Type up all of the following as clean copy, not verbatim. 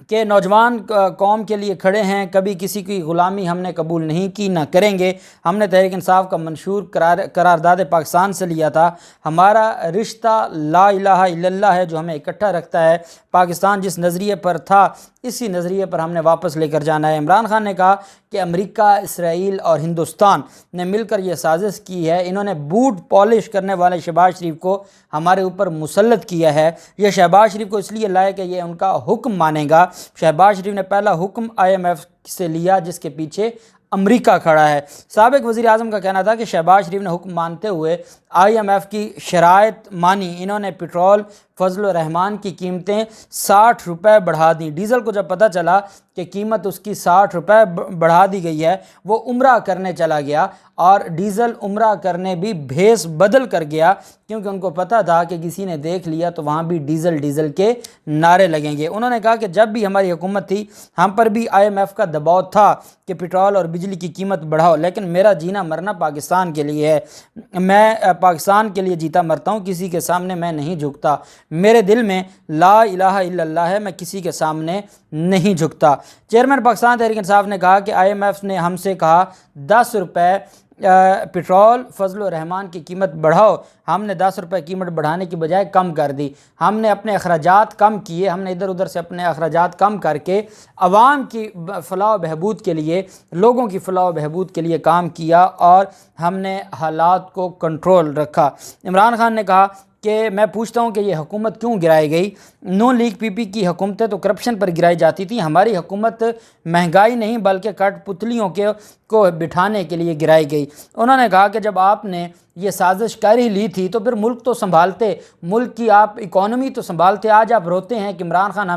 کہ نوجوان قوم کے لیے کھڑے ہیں، کبھی کسی کی غلامی ہم نے قبول نہیں کی، نہ کریں گے۔ ہم نے تحریک انصاف کا منشور قرارداد پاکستان سے لیا تھا۔ ہمارا رشتہ لا الہ الا اللہ ہے جو ہمیں اکٹھا رکھتا ہے۔ پاکستان جس نظریے پر تھا اسی نظریے پر ہم نے واپس لے کر جانا ہے۔ عمران خان نے کہا کہ امریکہ، اسرائیل اور ہندوستان نے مل کر یہ سازش کی ہے، انہوں نے بوٹ پالش کرنے والے شہباز شریف کو ہمارے اوپر مسلط کیا ہے۔ یہ شہباز شریف کو اس لیے لائے کہ یہ ان کا حکم مانے گا۔ شہباز شریف نے پہلا حکم IMF سے لیا جس کے پیچھے امریکہ کھڑا ہے۔ سابق وزیر اعظم کا کہنا تھا کہ شہباز شریف نے حکم مانتے ہوئے IMF کی شرائط مانی۔ انہوں نے پٹرول فضل الرحمان کی قیمتیں 60 روپے بڑھا دیں۔ ڈیزل کو جب پتہ چلا کہ قیمت اس کی 60 روپے بڑھا دی گئی ہے، وہ عمرہ کرنے چلا گیا اور ڈیزل عمرہ کرنے بھی بھیس بدل کر گیا، کیونکہ ان کو پتہ تھا کہ کسی نے دیکھ لیا تو وہاں بھی ڈیزل ڈیزل کے نعرے لگیں گے۔ انہوں نے کہا کہ جب بھی ہماری حکومت تھی ہم پر بھی IMF کا دباؤ تھا کہ پٹرول اور بجلی کی قیمت بڑھاؤ، لیکن میرا جینا مرنا پاکستان کے لیے ہے، میں پاکستان کے لیے جیتا مرتا ہوں، کسی کے سامنے میں نہیں جھکتا، میرے دل میں لا الہ الا اللہ ہے، میں کسی کے سامنے نہیں جھکتا۔ چیئرمین پاکستان تحریک انصاف نے کہا کہ IMF نے ہم سے کہا 10 روپے پٹرول فضل الرحمان کی قیمت بڑھاؤ، ہم نے 10 روپے قیمت بڑھانے کی بجائے کم کر دی۔ ہم نے اپنے اخراجات کم کیے، ہم نے ادھر ادھر سے اپنے اخراجات کم کر کے عوام کی فلاح و بہبود کے لیے، لوگوں کی فلاح و بہبود کے لیے کام کیا اور ہم نے حالات کو کنٹرول رکھا۔ عمران خان نے کہا کہ میں پوچھتا ہوں کہ یہ حکومت کیوں گرائی گئی؟ نون لیگ PP کی حکومتیں تو کرپشن پر گرائی جاتی تھیں، ہماری حکومت مہنگائی نہیں بلکہ کٹ پتلیوں کو بٹھانے کے لیے گرائی گئی۔ انہوں نے کہا کہ جب آپ نے یہ سازش کر ہی لی تھی تو پھر ملک تو سنبھالتے، ملک کی آپ اکانومی تو سنبھالتے۔ آج آپ روتے ہیں کہ عمران خان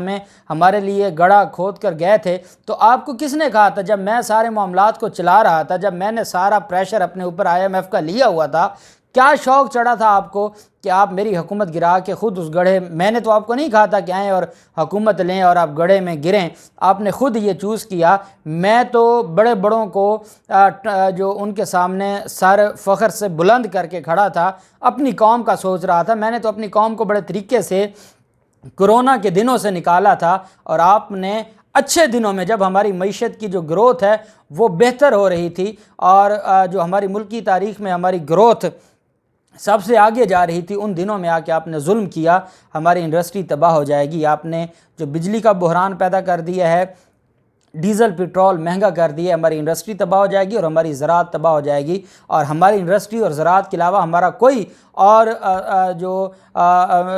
ہمارے لیے گڑھا کھود کر گئے تھے، تو آپ کو کس نے کہا تھا جب میں سارے معاملات کو چلا رہا تھا، جب میں نے سارا پریشر اپنے اوپر IMF کا لیا ہوا تھا، کیا شوق چڑھا تھا آپ کو کہ آپ میری حکومت گرا کے خود اس گڑھے، میں نے تو آپ کو نہیں کہا تھا کہ آئیں اور حکومت لیں اور آپ گڑھے میں گریں، آپ نے خود یہ چوز کیا۔ میں تو بڑے بڑوں کو جو ان کے سامنے سر فخر سے بلند کر کے کھڑا تھا، اپنی قوم کا سوچ رہا تھا، میں نے تو اپنی قوم کو بڑے طریقے سے کرونا کے دنوں سے نکالا تھا، اور آپ نے اچھے دنوں میں جب ہماری معیشت کی جو گروتھ ہے وہ بہتر ہو رہی تھی اور جو ہماری ملکی تاریخ میں ہماری گروتھ سب سے آگے جا رہی تھی، ان دنوں میں آ کے آپ نے ظلم کیا، ہماری انڈسٹری تباہ ہو جائے گی۔ آپ نے جو بجلی کا بحران پیدا کر دیا ہے، ڈیزل پٹرول مہنگا کر دیا ہے، ہماری انڈسٹری تباہ ہو جائے گی اور ہماری زراعت تباہ ہو جائے گی، اور ہماری انڈسٹری اور زراعت کے علاوہ ہمارا کوئی اور جو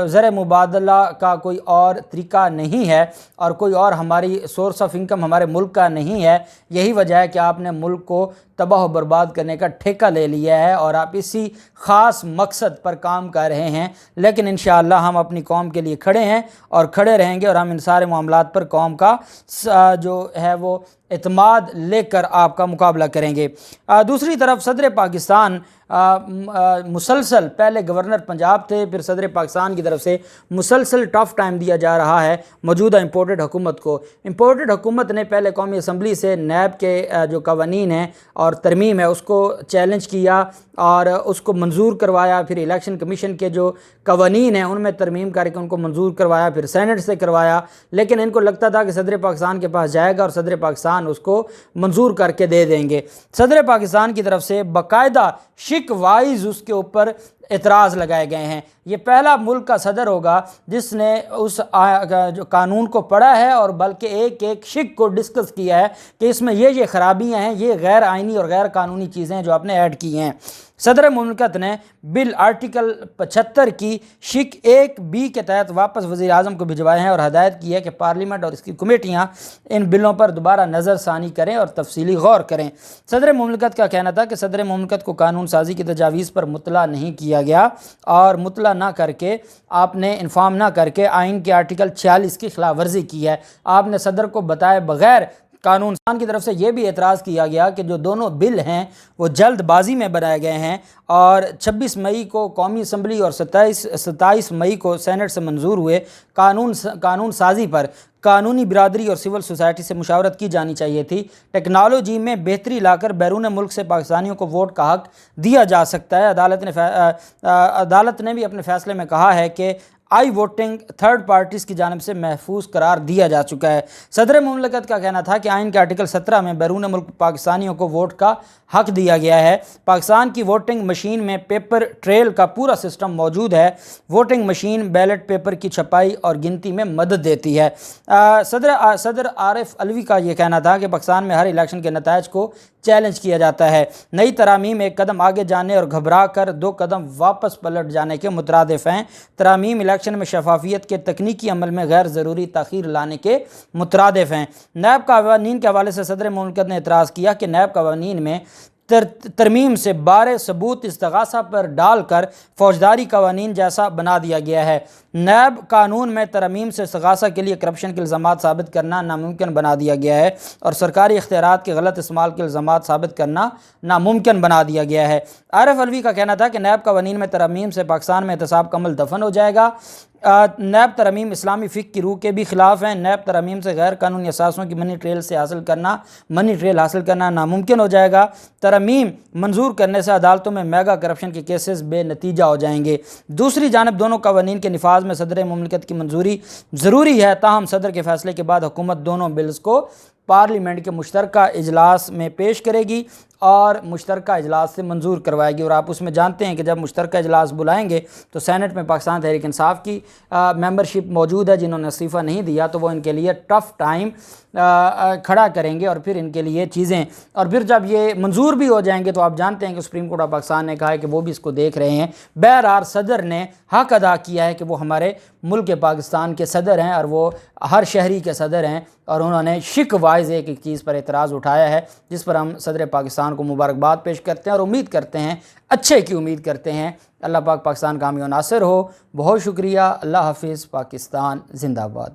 زر مبادلہ کا کوئی اور طریقہ نہیں ہے، اور کوئی اور ہماری سورس آف انکم ہمارے ملک کا نہیں ہے۔ یہی وجہ ہے کہ آپ نے ملک کو تباہ و برباد کرنے کا ٹھیکہ لے لیا ہے اور آپ اسی خاص مقصد پر کام کر رہے ہیں، لیکن انشاءاللہ ہم اپنی قوم کے لیے کھڑے ہیں اور کھڑے رہیں گے، اور ہم ان سارے معاملات پر قوم کا جو ہے وہ اعتماد لے کر آپ کا مقابلہ کریں گے۔ دوسری طرف صدر پاکستان مسلسل، پہلے گورنر پنجاب تھے، پھر صدر پاکستان کی طرف سے مسلسل ٹف ٹائم دیا جا رہا ہے موجودہ امپورٹڈ حکومت کو۔ امپورٹڈ حکومت نے پہلے قومی اسمبلی سے نیب کے جو قوانین ہیں اور ترمیم ہے اس کو چیلنج کیا اور اس کو منظور کروایا، پھر الیکشن کمیشن کے جو قوانین ہیں ان میں ترمیم کر کے ان کو منظور کروایا، پھر سینٹ سے کروایا، لیکن ان کو لگتا تھا کہ صدر پاکستان کے پاس جائے گا اور صدر پاکستان اس کو منظور کر کے دے دیں گے۔ صدر پاکستان کی طرف سے باقاعدہ شک وائز اس کے اوپر اعتراض لگائے گئے ہیں۔ یہ پہلا ملک کا صدر ہوگا جس نے اس جو قانون کو پڑھا ہے اور بلکہ ایک ایک شک کو ڈسکس کیا ہے کہ اس میں یہ خرابیاں ہیں، یہ غیر آئینی اور غیر قانونی چیزیں ہیں جو آپ نے ایڈ کی ہیں۔ صدر مملکت نے بل آرٹیکل 75 کی شک 1B کے تحت واپس وزیر اعظم کو بھجوائے ہیں اور ہدایت کی ہے کہ پارلیمنٹ اور اس کی کمیٹیاں ان بلوں پر دوبارہ نظر ثانی کریں اور تفصیلی غور کریں۔ صدر مملکت کا کہنا تھا کہ صدر مملکت کو قانون سازی کی تجاویز پر مطلع نہیں کیا گیا اور مطلع نہ کر کے آپ نے انفارم نہ کر کے آئین کے آرٹیکل 46 کی خلاف ورزی کی ہے۔ آپ نے صدر کو بتائے بغیر قانون ساز کی طرف سے یہ بھی اعتراض کیا گیا کہ جو دونوں بل ہیں وہ جلد بازی میں بنائے گئے ہیں اور 26 مئی کو قومی اسمبلی اور 27 مئی کو سینٹ سے منظور ہوئے۔ قانون سازی پر قانونی برادری اور سول سوسائٹی سے مشاورت کی جانی چاہیے تھی۔ ٹیکنالوجی میں بہتری لا کر بیرون ملک سے پاکستانیوں کو ووٹ کا حق دیا جا سکتا ہے۔ عدالت نے بھی اپنے فیصلے میں کہا ہے کہ آئی ووٹنگ تھرڈ پارٹیز کی جانب سے محفوظ قرار دیا جا چکا ہے۔ صدر مملکت کا کہنا تھا کہ آئین کے آرٹیکل 17 میں بیرون ملک پاکستانیوں کو ووٹ کا حق دیا گیا ہے۔ پاکستان کی ووٹنگ مشین میں پیپر ٹریل کا پورا سسٹم موجود ہے۔ ووٹنگ مشین بیلٹ پیپر کی چھپائی اور گنتی میں مدد دیتی ہے۔ صدر عارف علوی کا یہ کہنا تھا کہ پاکستان میں ہر الیکشن کے نتائج کو چیلنج کیا جاتا ہے۔ نئی ترامیم ایک قدم آگے جانے اور گھبرا کر 2 قدم واپس پلٹ جانے کے مترادف ہیں۔ ترامیم الیکشن میں شفافیت کے تکنیکی عمل میں غیر ضروری تاخیر لانے کے مترادف ہیں۔ نیب قوانین کے حوالے سے صدر مملکت نے اعتراض کیا کہ نیب قوانین میں ترمیم سے بارے ثبوت استغاثہ پر ڈال کر فوجداری قوانین جیسا بنا دیا گیا ہے۔ نیب قانون میں ترمیم سے استغاثہ کے لیے کرپشن کے الزامات ثابت کرنا ناممکن بنا دیا گیا ہے اور سرکاری اختیارات کے غلط استعمال کے الزامات ثابت کرنا ناممکن بنا دیا گیا ہے۔ عارف علوی کا کہنا تھا کہ نیب قوانین میں ترمیم سے پاکستان میں احتساب کا عمل دفن ہو جائے گا۔ نیب ترمیم اسلامی فقہ کی روح کے بھی خلاف ہیں۔ نیب ترمیم سے غیر قانونی اثاثوں کی منی ٹریل حاصل کرنا ناممکن ہو جائے گا۔ ترمیم منظور کرنے سے عدالتوں میں میگا کرپشن کے کیسز بے نتیجہ ہو جائیں گے۔ دوسری جانب دونوں قوانین کے نفاذ میں صدر مملکت کی منظوری ضروری ہے، تاہم صدر کے فیصلے کے بعد حکومت دونوں بلز کو پارلیمنٹ کے مشترکہ اجلاس میں پیش کرے گی اور مشترکہ اجلاس سے منظور کروائے گی۔ اور آپ اس میں جانتے ہیں کہ جب مشترکہ اجلاس بلائیں گے تو سینٹ میں پاکستان تحریک انصاف کی ممبرشپ موجود ہے، جنہوں نے استعفیٰ نہیں دیا، تو وہ ان کے لیے ٹف ٹائم کھڑا کریں گے اور پھر ان کے لیے چیزیں، اور پھر جب یہ منظور بھی ہو جائیں گے تو آپ جانتے ہیں کہ سپریم کورٹ آف پاکستان نے کہا ہے کہ وہ بھی اس کو دیکھ رہے ہیں۔ بہرحال صدر نے حق ادا کیا ہے کہ وہ ہمارے ملک پاکستان کے صدر ہیں اور وہ ہر شہری کے صدر ہیں، اور انہوں نے شک وائز ایک چیز پر اعتراض اٹھایا ہے جس پر ہم صدر پاکستان کو مبارکباد پیش کرتے ہیں اور امید کرتے ہیں، اچھے کی امید کرتے ہیں۔ اللہ پاک پاکستان کا حامی و ناصر ہو۔ بہت شکریہ۔ اللہ حافظ۔ پاکستان زندہ باد۔